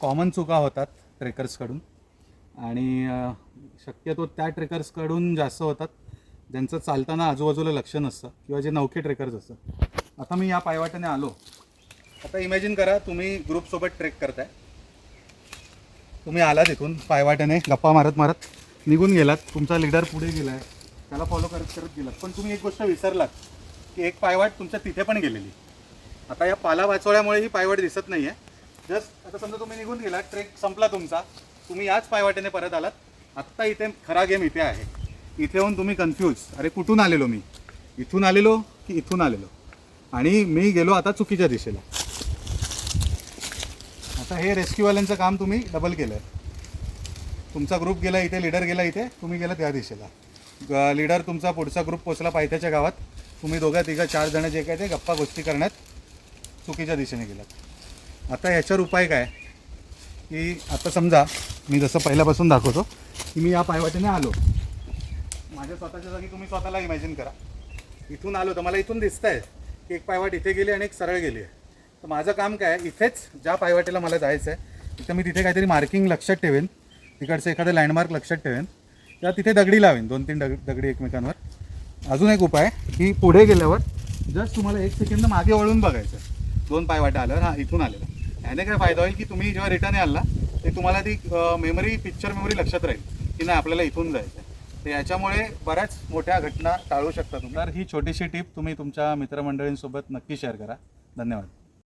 Common चुका होतात ट्रेकर्सकडून आणि शक्यतो त्या ट्रेकर्सकडून जास्त होतात ज्यांचं चालताना आजूबाजूला लक्ष नसतं किंवा जे नवखे ट्रेकर्स असतात. आता मी या पायवाटेने आलो. आता इमॅजिन करा तुम्ही ग्रुपसोबत ट्रेक करताय. तुम्ही आलात इथून पायवाटेने गप्पा मारत मारत निघून गेलात. तुमचा लीडर पुढे गेला आहे, त्याला फॉलो करत करत गेलात. पण तुम्ही एक गोष्ट विसरलात की एक पायवाट तुमच्या तिथे पण गेलेली. आता या पाला वाचोळ्यामुळे ही पायवाट दिसत नाही आहे. जस्ट आता समजा तुम्ही निघून गेलात, ट्रेक संपला तुमचा, तुम्ही याच पायवाटेने परत आलात. आत्ता इथे खरा गेम इथे आहे. इथे येऊन तुम्ही कन्फ्यूज, अरे कुठून आलेलो मी, इथून आलेलो की इथून आलेलो, आणि मी गेलो आता चुकीच्या दिशेला. आता हे रेस्क्यूवाल्यांचं काम तुम्ही डबल केलं आहे. तुमचा ग्रुप गेला इथे, लीडर गेला इथे, तुम्ही गेला त्या दिशेला. लीडर तुमचा पुढचा ग्रुप पोचला पायथ्याच्या गावात, तुम्ही दोघं तिघं 4 जण जे काय ते गप्पा गोष्टी करण्यात चुकीच्या दिशेने गेलात. आता याच्यावर उपाय काय की आता समजा मी जसं पहिल्यापासून दाखवतो की मी या पायवाटेने आलो. माझ्या स्वतःच्या जागी तुम्ही स्वतःला इमॅजिन करा. इथून आलो तर मला इथून दिसतं आहे की एक पायवाट इथे गेली आणि एक सरळ गेली आहे. तर माझं काम काय आहे, इथेच ज्या पायवाटेला मला जायचं आहे तिथं मी तिथे काहीतरी मार्किंग लक्षात ठेवेन, तिकडचं एखादं लँडमार्क लक्षात ठेवेन, त्या तिथे दगडी लावेन, 2-3 दगडी एकमेकांवर. अजून एक उपाय की पुढे गेल्यावर जस्ट तुम्हाला 1 सेकंद मागे वळून बघायचं. 2 पायवाटा आल्यावर हां इथून आलेला. याने काय फायदा होईल की तुम्ही जेव्हा रिटर्न याल ना ते तुम्हाला ती पिक्चर मेमरी लक्षात राहील की नाही आपल्याला इथून जायचं आहे. तर याच्यामुळे बऱ्याच मोठ्या घटना टाळू शकता तुम्ही. तर ही छोटीशी टिप तुम्ही तुमच्या मित्रमंडळींसोबत नक्की शेअर करा. धन्यवाद.